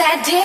I did.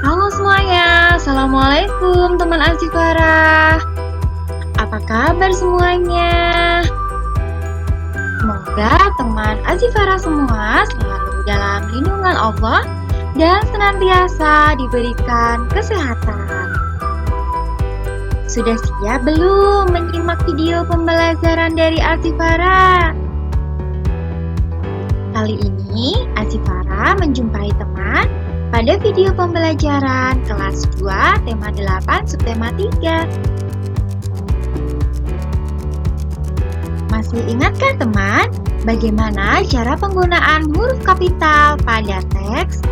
Halo semuanya, Assalamualaikum teman Azifara. Apa kabar semuanya? Semoga teman Azifara semua selalu dalam lindungan Allah dan senantiasa diberikan kesehatan. Sudah siap belum menyimak video pembelajaran dari Azifara? Kali ini Azifara menjumpai teman pada video pembelajaran kelas 2 tema 8 subtema 3. Masih ingatkah teman bagaimana cara penggunaan huruf kapital pada teks?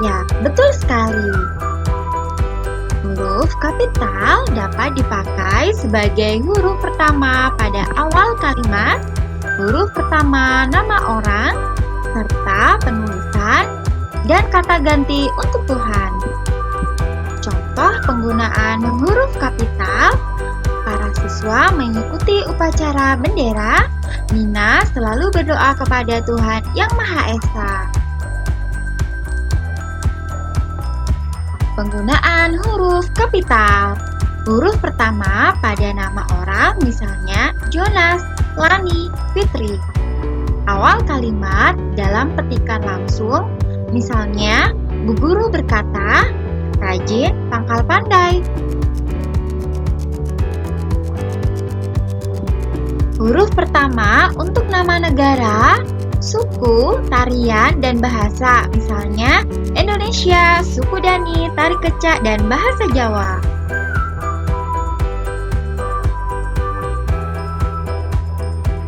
Ya, betul sekali. Huruf kapital dapat dipakai sebagai huruf pertama pada awal kalimat, huruf pertama nama orang, serta penulisan dan kata ganti untuk Tuhan. Contoh penggunaan huruf kapital: para siswa mengikuti upacara bendera, Nina selalu berdoa kepada Tuhan Yang Maha Esa. Penggunaan huruf kapital: huruf pertama pada nama orang, misalnya Jonas, Lani, Fitri. Awal kalimat dalam petikan langsung, misalnya, Bu Guru berkata, rajin, pangkal pandai. Huruf pertama untuk nama negara, suku, tarian, dan bahasa, misalnya, Indonesia, suku Dani, tari kecak, dan bahasa Jawa.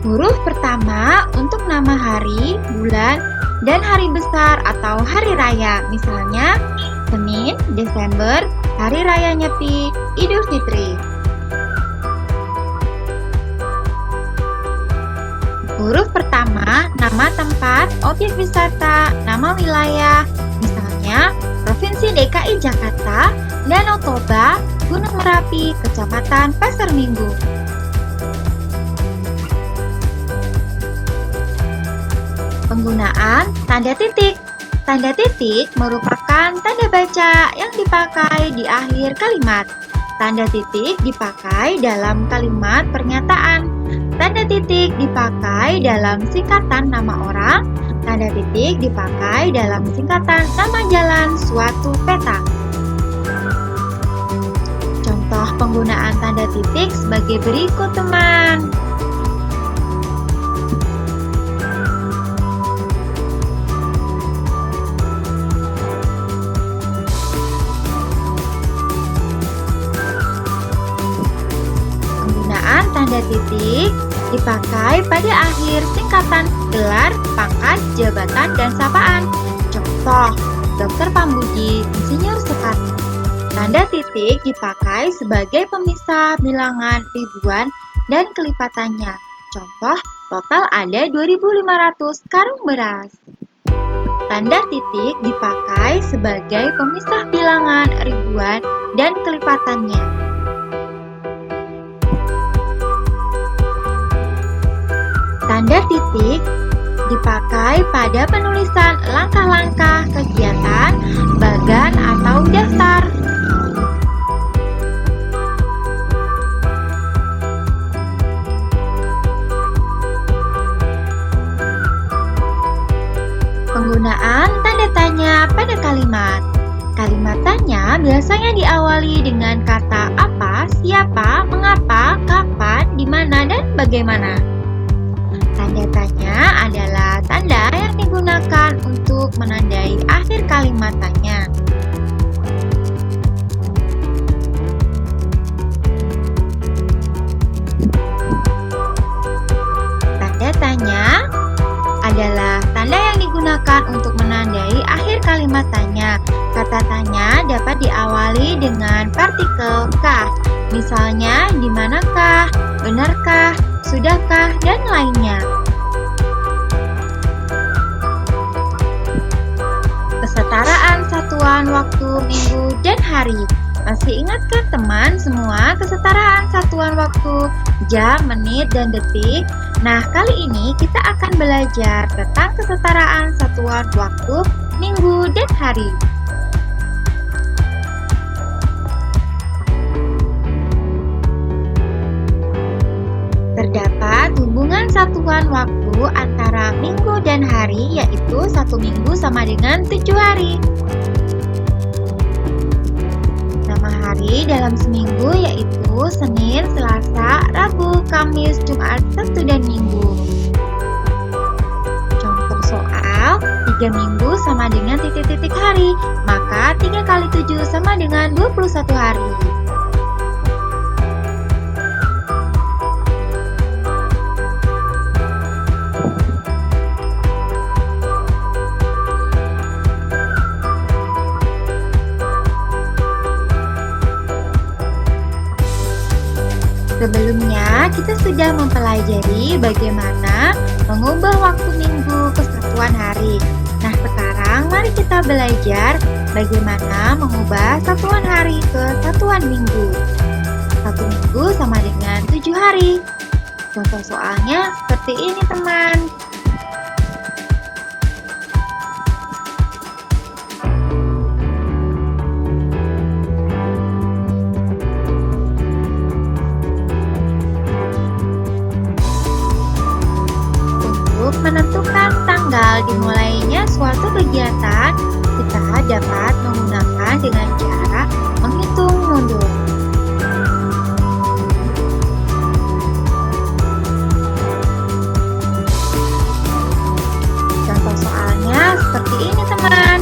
Huruf pertama untuk nama hari, bulan, dan hari besar atau hari raya, misalnya Senin, Desember, Hari Raya Nyepi, Idul Fitri. Huruf pertama nama tempat, objek wisata, nama wilayah, misalnya Provinsi DKI Jakarta, Danau Toba, Gunung Merapi, Kecamatan Pasar Minggu. Penggunaan tanda titik. Tanda titik merupakan tanda baca yang dipakai di akhir kalimat. Tanda titik dipakai dalam kalimat pernyataan. Tanda titik dipakai dalam singkatan nama orang. Tanda titik dipakai dalam singkatan nama jalan suatu peta. Contoh penggunaan tanda titik sebagai berikut, teman. Tanda titik dipakai pada akhir singkatan gelar, pangkat, jabatan, dan sapaan. Contoh, Dr. Pambudi, Insinyur Soekarno. Tanda titik dipakai sebagai pemisah bilangan ribuan dan kelipatannya. Contoh, total ada 2.500 karung beras. Tanda titik dipakai sebagai pemisah bilangan ribuan dan kelipatannya. Tanda titik dipakai pada penulisan langkah-langkah kegiatan, bagan, atau daftar. Penggunaan tanda tanya pada kalimat. Kalimat tanya biasanya diawali dengan kata apa, siapa, mengapa, kapan, di mana, dan bagaimana. Tanda tanya adalah tanda yang digunakan untuk menandai akhir kalimat tanya. Tanda tanya adalah tanda yang digunakan untuk menandai akhir kalimat tanya. Kata tanya dapat diawali dengan partikel kah, misalnya di manakah, benarkah, sudahkah, dan lainnya. Kesetaraan satuan waktu, minggu, dan hari. hari. Masih ingatkah teman semua kesetaraan satuan waktu, jam, menit, dan detik? Nah, kali ini kita akan belajar tentang kesetaraan satuan waktu, minggu, dan hari. Terdapat hubungan satuan waktu antara minggu dan hari, yaitu 1 minggu sama dengan 7 hari. Nama hari dalam seminggu yaitu Senin, Selasa, Rabu, Kamis, Jumat, Sabtu, dan Minggu. Contoh soal, 3 minggu sama dengan titik-titik hari, maka 3 kali 7 sama dengan 21 hari. Sebelumnya, kita sudah mempelajari bagaimana mengubah waktu minggu ke satuan hari. Nah, sekarang mari kita belajar bagaimana mengubah satuan hari ke satuan minggu. 1 minggu sama dengan 7 hari. Contoh soalnya seperti ini, teman. Menentukan tanggal dimulainya suatu kegiatan, kita dapat menggunakan dengan cara menghitung mundur. Contoh soalnya seperti ini, teman.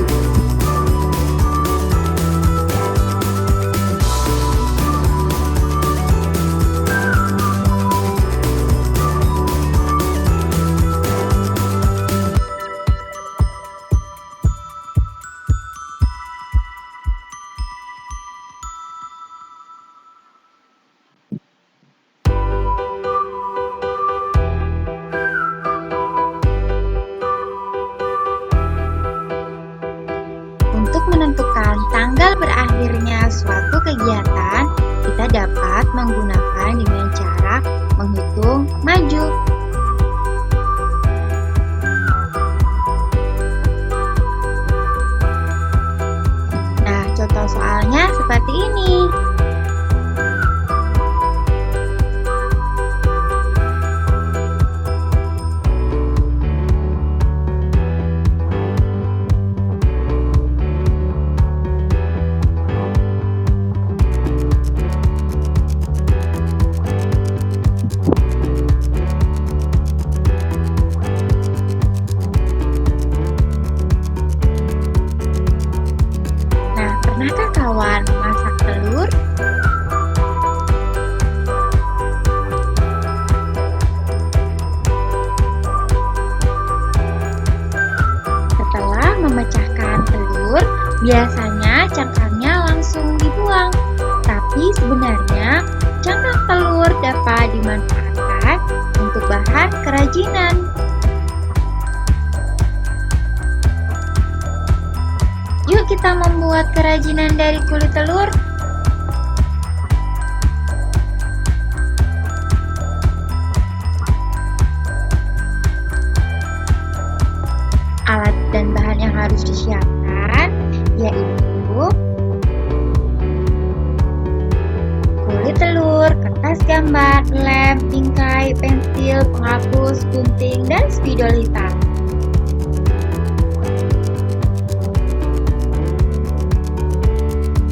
Untuk menentukan tanggal berakhirnya suatu kegiatan, kita dapat menggunakan dengan cara menghitung maju. Nah, contoh soalnya seperti ini. Pernahkah kawan masak telur? Setelah memecahkan telur, biasanya cangkangnya langsung dibuang. Tapi sebenarnya cangkang telur dapat dimanfaatkan untuk bahan kerajinan. Yuk kita membuat kerajinan dari kulit telur. Alat dan bahan yang harus disiapkan yaitu kulit telur, kertas gambar, lem, bingkai, pensil, penghapus, gunting, dan spidol hitam.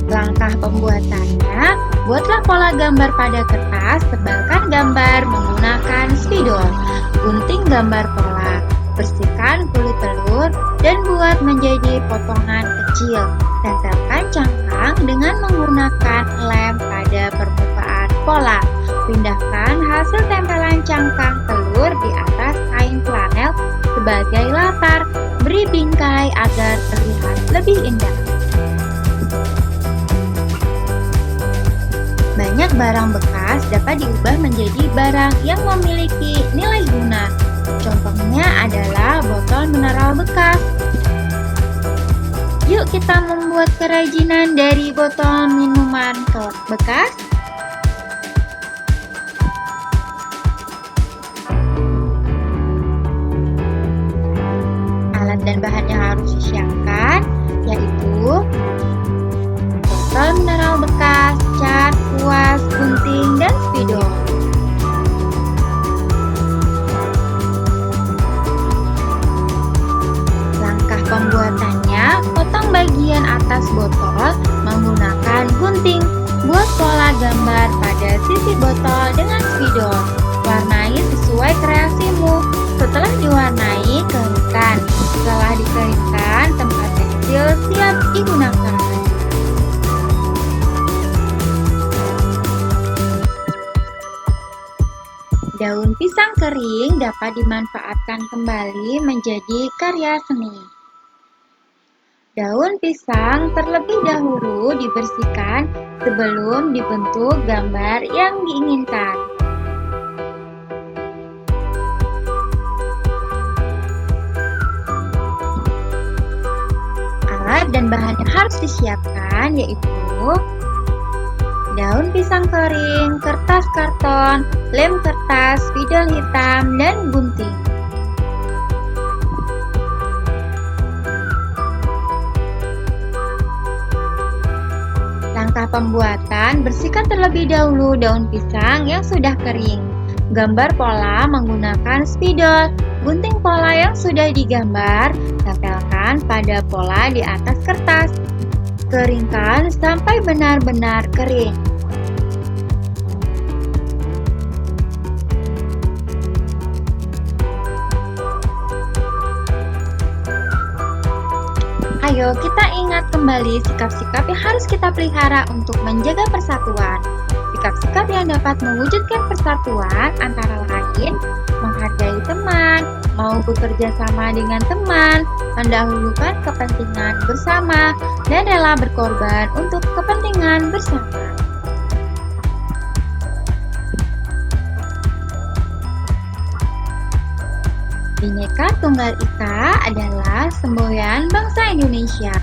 Langkah pembuatannya, buatlah pola gambar pada kertas, tebalkan gambar menggunakan spidol, gunting gambar pola, bersihkan kulit telur, dan buat menjadi potongan kecil. Tempelkan cangkang dengan menggunakan lem pada permukaan pola. Pindahkan hasil tempelan cangkang telur di atas kain flanel sebagai latar, beri bingkai agar terlihat lebih indah. Banyak barang bekas dapat diubah menjadi barang yang memiliki nilai guna. Contohnya adalah botol mineral bekas. Yuk kita membuat kerajinan dari botol minuman bekas. Alat dan bahan yang harus disiapkan yaitu botol mineral bekas, cat, kuas, gunting, dan spidol. Langkah pembuatannya, potong bagian atas botol menggunakan gunting. Buat pola gambar pada sisi botol dengan spidol. Warnai sesuai kreasimu. Setelah diwarnai, keringkan. Setelah dikeringkan, tempat tekstil siap digunakan. Daun pisang kering dapat dimanfaatkan kembali menjadi karya seni. Daun pisang terlebih dahulu dibersihkan sebelum dibentuk gambar yang diinginkan. Alat dan bahan yang harus disiapkan yaitu daun pisang kering, kertas karton, lem kertas, spidol hitam, dan gunting. Langkah pembuatan, bersihkan terlebih dahulu daun pisang yang sudah kering. Gambar pola menggunakan spidol. Gunting pola yang sudah digambar, tempelkan pada pola di atas kertas. Keringkan sampai benar-benar kering. Ayo kita ingat kembali sikap-sikap yang harus kita pelihara untuk menjaga persatuan. Sikap-sikap yang dapat mewujudkan persatuan antara lain menghargai teman, mau bekerja sama dengan teman, mendahulukan kepentingan bersama, dan rela berkorban untuk kepentingan bersama. Bhinneka Tunggal Ika adalah semboyan bangsa Indonesia.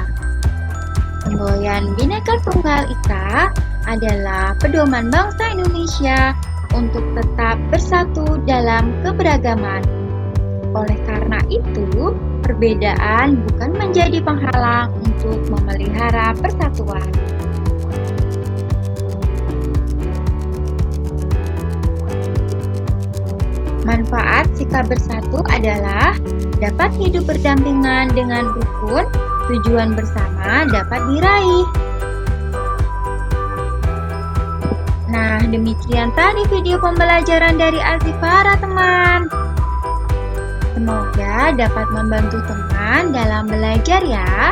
Semboyan Bhinneka Tunggal Ika adalah pedoman bangsa Indonesia untuk tetap bersatu dalam keberagaman. Oleh karena itu, perbedaan bukan menjadi penghalang untuk memelihara persatuan. Manfaat sikap bersatu adalah dapat hidup berdampingan dengan rukun, tujuan bersama dapat diraih. Nah, demikian tadi video pembelajaran dari Azifara, teman. Semoga dapat membantu teman dalam belajar ya.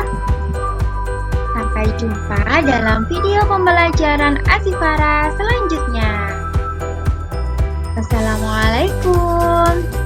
Sampai jumpa dalam video pembelajaran Azifara selanjutnya. Assalamualaikum.